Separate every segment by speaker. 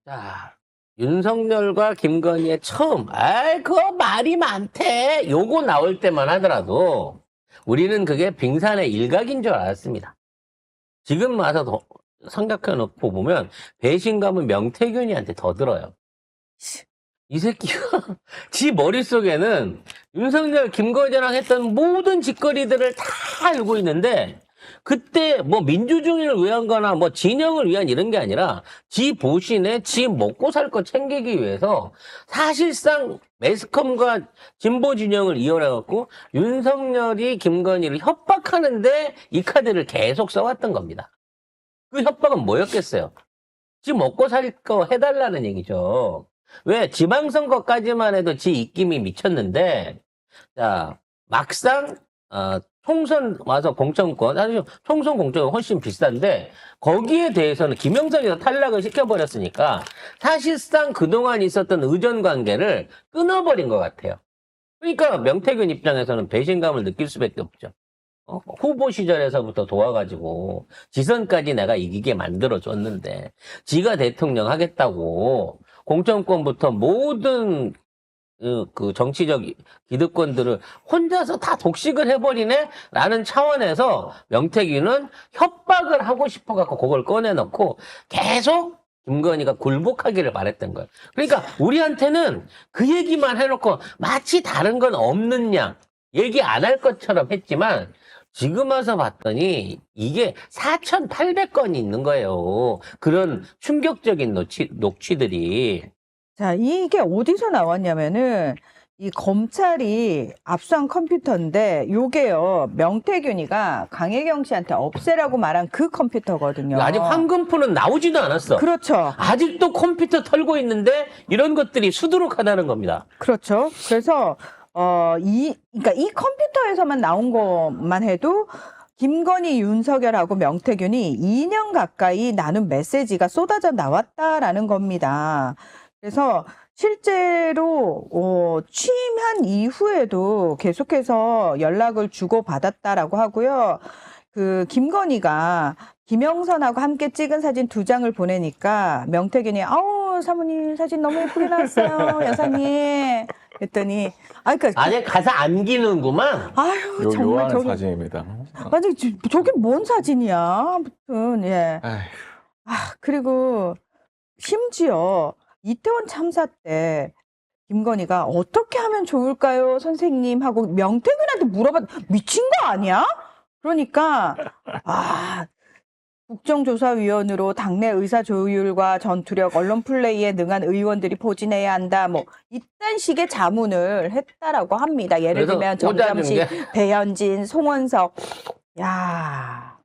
Speaker 1: 자, 윤석열과 김건희의 처음, 그거 말이 많대. 요거 나올 때만 하더라도 우리는 그게 빙산의 일각인 줄 알았습니다. 지금 와서 더 생각해 놓고 보면 배신감은 명태균이한테 더 들어요. 이 새끼가 지 머릿속에는 윤석열, 김건희랑 했던 모든 짓거리들을 다 알고 있는데 그때 뭐 민주주의를 위한 거나 뭐 진영을 위한 이런 게 아니라 지 보신에 지 먹고 살 거 챙기기 위해서 사실상 매스컴과 진보 진영을 이용해갖고 윤석열이 김건희를 협박하는데 이 카드를 계속 써왔던 겁니다. 그 협박은 뭐였겠어요? 지 먹고 살 거 해달라는 얘기죠. 왜? 지방선거까지만 해도 지 입김이 미쳤는데, 자, 막상, 총선 와서 공천권, 사실 총선 공천은 훨씬 비싼데, 거기에 대해서는 김영선이가 탈락을 시켜버렸으니까, 사실상 그동안 있었던 의전 관계를 끊어버린 것 같아요. 그러니까 명태균 입장에서는 배신감을 느낄 수밖에 없죠. 후보 시절에서부터 도와가지고 지선까지 내가 이기게 만들어줬는데 지가 대통령 하겠다고 공천권부터 모든 그 정치적 기득권들을 혼자서 다 독식을 해버리네? 라는 차원에서 명태균은 협박을 하고 싶어갖고 그걸 꺼내놓고 계속 김건희가 굴복하기를 바랬던 거예요. 그러니까 우리한테는 그 얘기만 해놓고 마치 다른 건 없는 양 얘기 안 할 것처럼 했지만 지금 와서 봤더니 이게 4,800건이 있는 거예요. 그런 충격적인 녹취들이.
Speaker 2: 자, 이게 어디서 나왔냐면은 이 검찰이 압수한 컴퓨터인데 요게요. 명태균이가 강혜경 씨한테 없애라고 말한 그 컴퓨터거든요.
Speaker 1: 아직 황금포는 나오지도 않았어.
Speaker 2: 그렇죠.
Speaker 1: 아직도 컴퓨터 털고 있는데 이런 것들이 수두룩하다는 겁니다.
Speaker 2: 그렇죠. 그래서 그러니까 이 컴퓨터에서만 나온 것만 해도 김건희, 윤석열하고 명태균이 2년 가까이 나눈 메시지가 쏟아져 나왔다라는 겁니다. 그래서 실제로 취임한 이후에도 계속해서 연락을 주고받았다라고 하고요. 그 김건희가 김영선하고 함께 찍은 사진 2장을 보내니까 명태균이 아우 사모님 사진 너무 예쁘게 나왔어요 여사님 그랬더니
Speaker 1: 아직 가서 안기는구만.
Speaker 2: 아유 정말
Speaker 3: 요요한
Speaker 2: 저게
Speaker 3: 사진입니다.
Speaker 2: 아니 저게 뭔 사진이야 아무튼 예.
Speaker 3: 아휴.
Speaker 2: 그리고 심지어 이태원 참사 때 김건희가 어떻게 하면 좋을까요 선생님 하고 명태균한테 미친 거 아니야? 그러니까 국정조사위원으로 당내 의사조율과 전투력, 언론 플레이에 능한 의원들이 포진해야 한다. 뭐 이딴 식의 자문을 했다라고 합니다. 예를 들면 정점식, 배현진, 송원석. 야,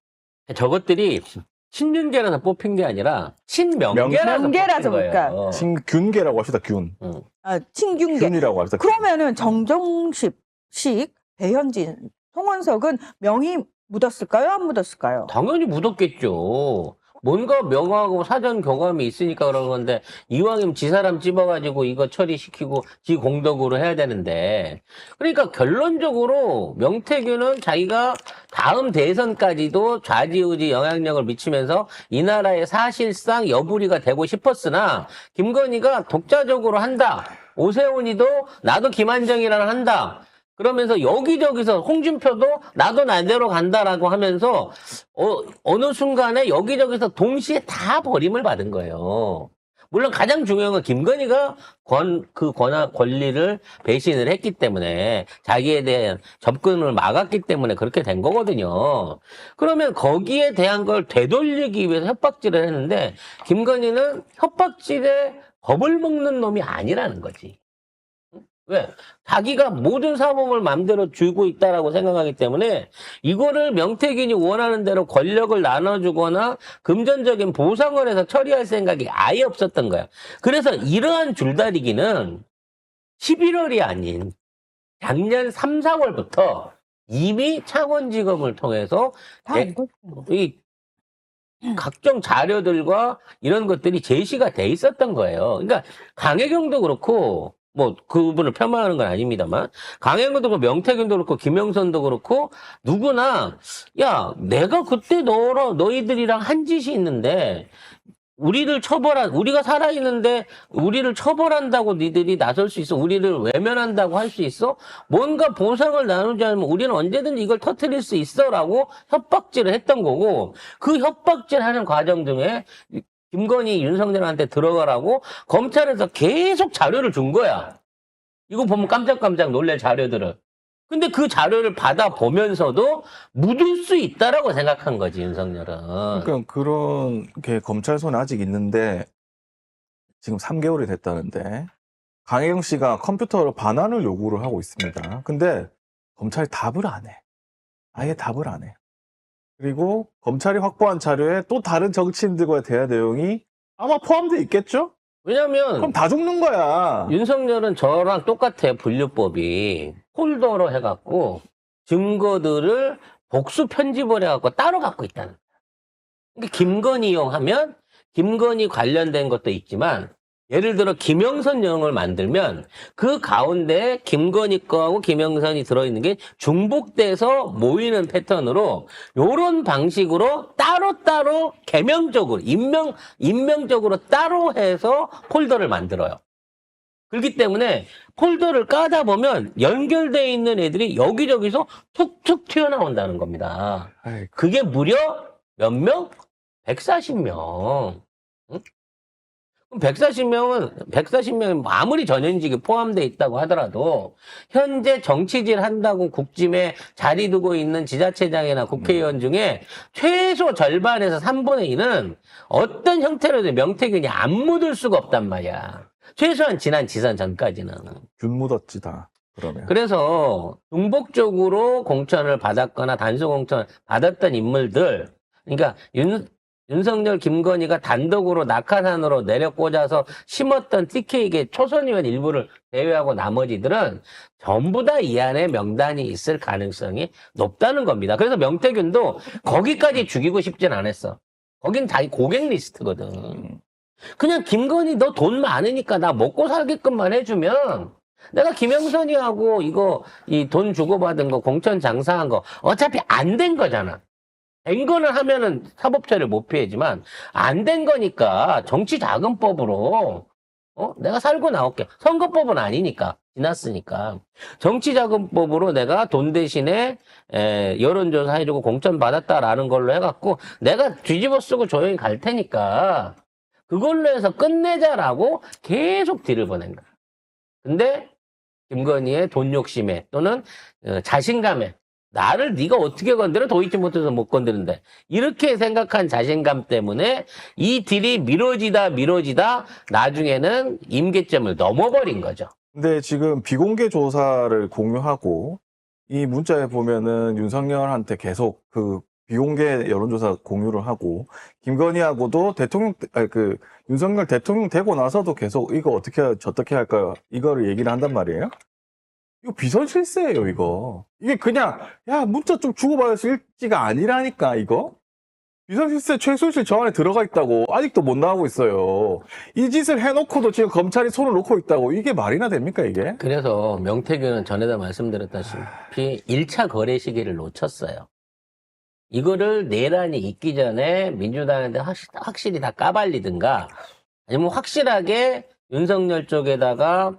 Speaker 1: 저것들이 신윤계라서 뽑힌 게 아니라 신명계라서 뽑힌 거예요.
Speaker 3: 신균계라고 합시다. 균.
Speaker 2: 친균계.
Speaker 3: 균이라고 합시다.
Speaker 2: 그러면은 정정식, 배현진, 송원석은 명이 묻었을까요? 안 묻었을까요?
Speaker 1: 당연히 묻었겠죠. 뭔가 명하고 사전 경험이 있으니까 그런 건데 이왕이면 지 사람 찝어가지고 이거 처리시키고 지 공덕으로 해야 되는데 그러니까 결론적으로 명태균은 자기가 다음 대선까지도 좌지우지 영향력을 미치면서 이 나라의 사실상 여부리가 되고 싶었으나 김건희가 독자적으로 한다. 오세훈이도 나도 김한정이랑 한다. 그러면서 여기저기서 홍준표도 나도 나대로 간다라고 하면서 어느 순간에 여기저기서 동시에 다 버림을 받은 거예요. 물론 가장 중요한 건 김건희가 권리를 배신을 했기 때문에 자기에 대한 접근을 막았기 때문에 그렇게 된 거거든요. 그러면 거기에 대한 걸 되돌리기 위해서 협박질을 했는데 김건희는 협박질에 겁을 먹는 놈이 아니라는 거지. 왜? 자기가 모든 사범을 마음대로 쥐고 있다라고 생각하기 때문에 이거를 명태균이 원하는 대로 권력을 나눠주거나 금전적인 보상을 해서 처리할 생각이 아예 없었던 거야. 그래서 이러한 줄다리기는 11월이 아닌 작년 3, 4월부터 이미 창원지검을 통해서 이 각종 자료들과 이런 것들이 제시가 돼 있었던 거예요. 그러니까 강혜경도 그렇고 뭐 그분을 폄하하는 건 아닙니다만 강행근도 그렇고 명태균도 그렇고 김영선도 그렇고 누구나 야 내가 그때 너희들이랑 한 짓이 있는데 우리가 살아있는데 우리를 처벌한다고 니들이 나설 수 있어? 우리를 외면한다고 할 수 있어? 뭔가 보상을 나누지 않으면 우리는 언제든지 이걸 터뜨릴 수 있어 라고 협박질을 했던 거고, 그 협박질 하는 과정 중에 김건희 윤석열한테 들어가라고 검찰에서 계속 자료를 준 거야. 이거 보면 깜짝깜짝 놀랄 자료들을. 근데 그 자료를 받아보면서도 묻을 수 있다라고 생각한 거지, 윤석열은.
Speaker 3: 그러니까 그런 게 검찰 손에 아직 있는데 지금 3개월이 됐다는데 강혜경 씨가 컴퓨터로 반환을 요구를 하고 있습니다. 근데 검찰이 답을 안 해. 아예 답을 안 해. 그리고 검찰이 확보한 자료에 또 다른 정치인들과의 대화 내용이 아마 포함되어 있겠죠?
Speaker 1: 왜냐면
Speaker 3: 그럼 다 죽는 거야.
Speaker 1: 윤석열은 저랑 똑같아, 분류법이. 폴더로 해갖고 증거들을 복수 편집을 해갖고 따로 갖고 있다는 거야. 그러니까 김건희용 하면 김건희 관련된 것도 있지만, 예를 들어 김영선 영을 만들면 그 가운데 김건희 거하고 김영선이 들어있는 게 중복돼서 모이는 패턴으로, 요런 방식으로 따로따로 개명적으로 임명적으로 따로 해서 폴더를 만들어요. 그렇기 때문에 폴더를 까다 보면 연결되어 있는 애들이 여기저기서 툭툭 튀어나온다는 겁니다.
Speaker 3: 아이고.
Speaker 1: 그게 무려 몇 명? 140명. 응? 그럼 140명은 아무리 전현직이 포함되어 있다고 하더라도 현재 정치질 한다고 국짐에 자리 두고 있는 지자체장이나 국회의원 중에 최소 절반에서 3분의 1은 어떤 형태로든 명태균이 안 묻을 수가 없단 말이야. 최소한 지난 지선 전까지는.
Speaker 3: 균 묻었지 다. 그러면.
Speaker 1: 그래서 중복적으로 공천을 받았거나 단수 공천을 받았던 인물들, 그러니까 윤석열, 김건희가 단독으로 낙하산으로 내려 꽂아서 심었던 TK계 초선 의원 일부를 제외하고 나머지들은 전부 다 이 안에 명단이 있을 가능성이 높다는 겁니다. 그래서 명태균도 거기까지 죽이고 싶진 않았어. 거긴 다 고객 리스트거든. 그냥 김건희 너 돈 많으니까 나 먹고 살게끔만 해주면, 내가 김영선이하고 이 돈 주고받은 거, 공천 장사한 거 어차피 안 된 거잖아. 된 거는 하면은 사법처리를 못 피하지만 안 된 거니까 정치자금법으로 내가 살고 나올게. 선거법은 아니니까, 지났으니까. 정치자금법으로 내가 돈 대신에 여론조사 해주고 공천 받았다라는 걸로 해갖고 내가 뒤집어 쓰고 조용히 갈 테니까 그걸로 해서 끝내자라고 계속 딜을 보낸 거야. 근데 김건희의 돈 욕심에 또는 자신감에, 나를 네가 어떻게 건드려? 도이치 못해서 못 건드는데, 이렇게 생각한 자신감 때문에 이 딜이 미뤄지다 나중에는 임계점을 넘어버린 거죠.
Speaker 3: 근데 지금 비공개 조사를 공유하고 이 문자에 보면은 윤석열한테 계속 그 비공개 여론조사 공유를 하고, 김건희하고도 윤석열 대통령 되고 나서도 계속 이거 어떻게 할까요? 이거를 얘기를 한단 말이에요. 이거 비선실세예요, 이거. 이게 그냥, 야, 문자 좀 주고받을 수 있지가 아니라니까, 이거? 비선실세 최순실 저 안에 들어가 있다고 아직도 못 나오고 있어요. 이 짓을 해놓고도 지금 검찰이 손을 놓고 있다고. 이게 말이나 됩니까, 이게?
Speaker 1: 그래서 명태균은 전에도 말씀드렸다시피 1차 거래 시기를 놓쳤어요. 이거를 내란이 있기 전에 민주당한테 확실히 다 까발리든가, 아니면 확실하게 윤석열 쪽에다가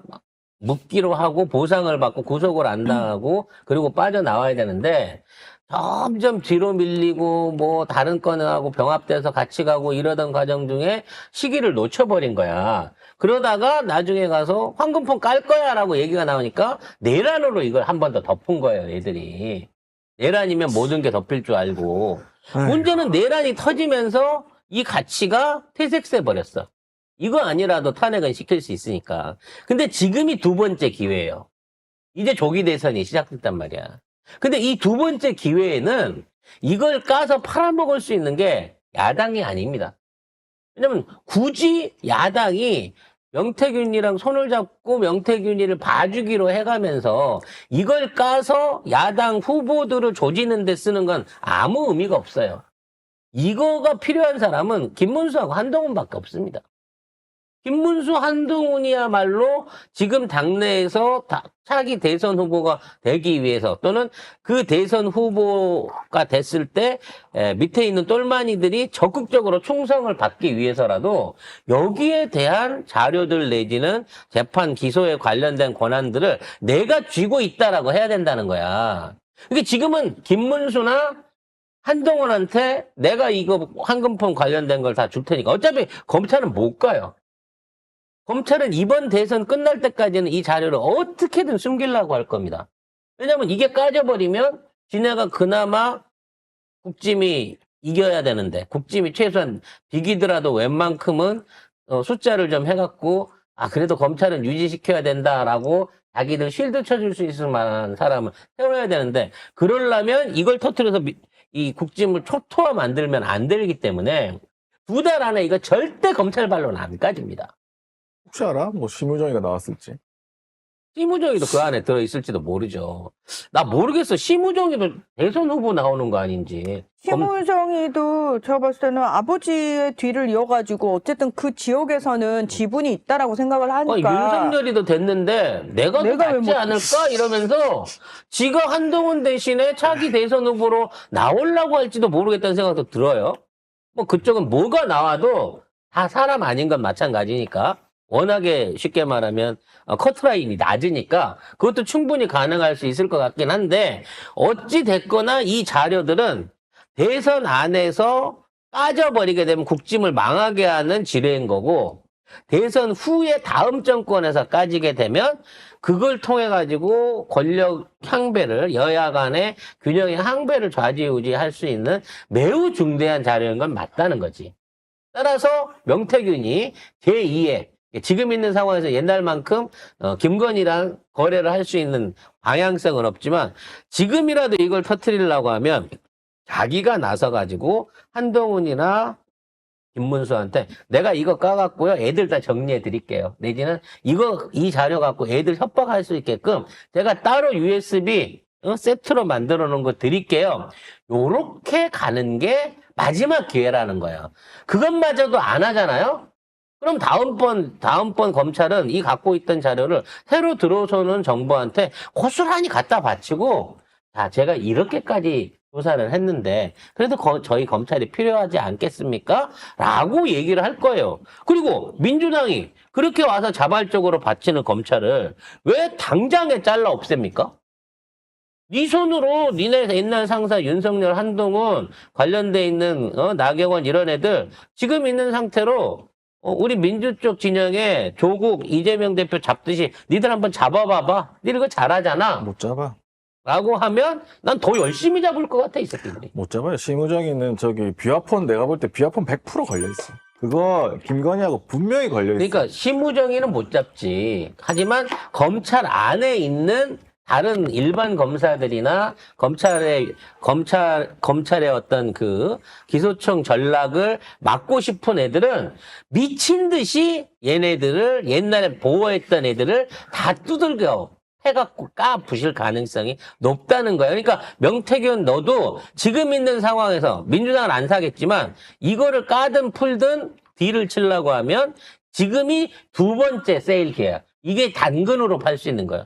Speaker 1: 묻기로 하고 보상을 받고 구속을 안 당하고 그리고 빠져나와야 되는데, 점점 뒤로 밀리고 뭐 다른 건하고 병합돼서 같이 가고 이러던 과정 중에 시기를 놓쳐버린 거야. 그러다가 나중에 가서 황금폰 깔 거야 라고 얘기가 나오니까 내란으로 이걸 한 번 더 덮은 거예요, 얘들이. 내란이면 모든 게 덮일 줄 알고. 문제는 내란이 터지면서 이 가치가 퇴색돼 버렸어. 이거 아니라도 탄핵은 시킬 수 있으니까. 근데 지금이 두 번째 기회예요. 이제 조기 대선이 시작됐단 말이야. 근데 이 두 번째 기회에는 이걸 까서 팔아먹을 수 있는 게 야당이 아닙니다. 왜냐면 굳이 야당이 명태균이랑 손을 잡고 명태균이를 봐주기로 해가면서 이걸 까서 야당 후보들을 조지는 데 쓰는 건 아무 의미가 없어요. 이거가 필요한 사람은 김문수하고 한동훈밖에 없습니다. 김문수, 한동훈이야말로 지금 당내에서 차기 대선 후보가 되기 위해서 또는 그 대선 후보가 됐을 때 밑에 있는 똘마니들이 적극적으로 충성을 받기 위해서라도 여기에 대한 자료들 내지는 재판 기소에 관련된 권한들을 내가 쥐고 있다라고 해야 된다는 거야. 그러니까 지금은 김문수나 한동훈한테 내가 이거 황금폰 관련된 걸 다 줄 테니까 어차피 검찰은 못 가요. 검찰은 이번 대선 끝날 때까지는 이 자료를 어떻게든 숨기려고 할 겁니다. 왜냐하면 이게 까져버리면 지네가 그나마 국짐이 이겨야 되는데 국짐이 최소한 비기더라도 웬만큼은 숫자를 좀 해갖고 그래도 검찰은 유지시켜야 된다라고 자기들 쉴드 쳐줄 수 있을 만한 사람을 세워야 되는데 그러려면 이걸 터뜨려서 이 국짐을 초토화 만들면 안 되기 때문에 2달 안에 이거 절대 검찰 발로는 안 까집니다.
Speaker 3: 혹시 알아? 뭐 심우정이가 나왔을지.
Speaker 1: 심우정이도 그 안에 들어있을지도 모르죠. 나 모르겠어. 심우정이도 대선 후보 나오는 거 아닌지.
Speaker 2: 심우정이도 제가 봤을 때는 아버지의 뒤를 이어가지고 어쨌든 그 지역에서는 지분이 있다라고 생각을 하니까.
Speaker 1: 윤석열이도 됐는데 내가 더
Speaker 2: 내가 왜
Speaker 1: 낫지
Speaker 2: 못-
Speaker 1: 않을까? 이러면서 지가 한동훈 대신에 차기 대선 후보로 나오려고 할지도 모르겠다는 생각도 들어요. 뭐 그쪽은 뭐가 나와도 다 사람 아닌 건 마찬가지니까. 워낙에 쉽게 말하면 커트라인이 낮으니까 그것도 충분히 가능할 수 있을 것 같긴 한데 어찌 됐거나 이 자료들은 대선 안에서 빠져버리게 되면 국짐을 망하게 하는 지뢰인 거고 대선 후에 다음 정권에서 까지게 되면 그걸 통해 가지고 권력 향배를 여야 간의 균형의 향배를 좌지우지할 수 있는 매우 중대한 자료인 건 맞다는 거지. 따라서 명태균이 제2의 지금 있는 상황에서 옛날만큼 김건희랑 거래를 할 수 있는 방향성은 없지만 지금이라도 이걸 터뜨리려고 하면 자기가 나서가지고 한동훈이나 김문수한테 내가 이거 까갖고요 애들 다 정리해 드릴게요. 내지는 이 자료 갖고 애들 협박할 수 있게끔 제가 따로 USB 세트로 만들어 놓은 거 드릴게요. 요렇게 가는 게 마지막 기회라는 거예요. 그것마저도 안 하잖아요. 그럼 다음번 검찰은 이 갖고 있던 자료를 새로 들어서는 정부한테 고스란히 갖다 바치고, 자, 제가 이렇게까지 조사를 했는데, 그래도 저희 검찰이 필요하지 않겠습니까? 라고 얘기를 할 거예요. 그리고 민주당이 그렇게 와서 자발적으로 바치는 검찰을 왜 당장에 잘라 없앱니까? 네 손으로 니네 옛날 상사 윤석열, 한동훈 관련돼 있는 나경원 이런 애들 지금 있는 상태로 우리 민주 쪽 진영에 조국 이재명 대표 잡듯이 니들 한번 잡아봐봐. 니들 그거 잘하잖아.
Speaker 3: 못 잡아.
Speaker 1: 라고 하면 난 더 열심히 잡을 것 같아 이 새끼들이.
Speaker 3: 못 잡아요. 심우정이는 저기 비화폰 내가 볼 때 비화폰 100% 걸려있어. 그거 김건희하고 분명히 걸려있어.
Speaker 1: 그러니까 심우정이는 못 잡지. 하지만 검찰 안에 있는 다른 일반 검사들이나 검찰의 어떤 그 기소청 전락을 막고 싶은 애들은 미친 듯이 얘네들을 옛날에 보호했던 애들을 다 두들겨 해갖고 까부실 가능성이 높다는 거예요. 그러니까 명태균 너도 지금 있는 상황에서 민주당은 안 사겠지만 이거를 까든 풀든 딜을 치려고 하면 지금이 2번째 세일 기회야. 이게 당근으로 팔 수 있는 거야.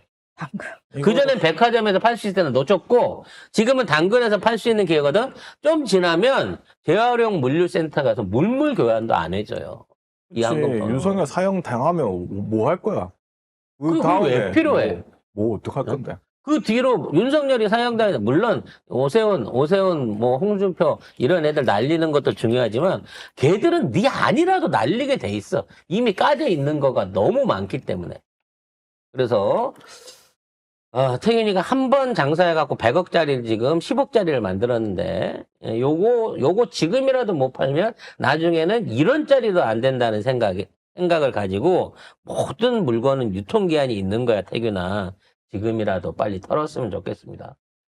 Speaker 1: 그전엔 백화점에서 팔 수 있을 때는 놓쳤고 지금은 당근에서 팔 수 있는 기회거든. 좀 지나면 재활용 물류센터 가서 물물 교환도 안 해줘요. 이 항공권.
Speaker 3: 윤석열 사형 당하면 뭐 할 거야?
Speaker 1: 그거 왜 필요해?
Speaker 3: 뭐 어떡할 건데?
Speaker 1: 그 뒤로 윤석열이 사형당해서 물론 오세훈 뭐 홍준표 이런 애들 날리는 것도 중요하지만 걔들은 네 아니라도 날리게 돼 있어. 이미 까져 있는 거가 너무 많기 때문에. 그래서 태균이가 한 번 장사해갖고 100억짜리를 지금 10억짜리를 만들었는데, 요거 지금이라도 못 팔면 나중에는 1원짜리도 안 된다는 생각을 가지고 모든 물건은 유통기한이 있는 거야, 태균아. 지금이라도 빨리 털었으면 좋겠습니다.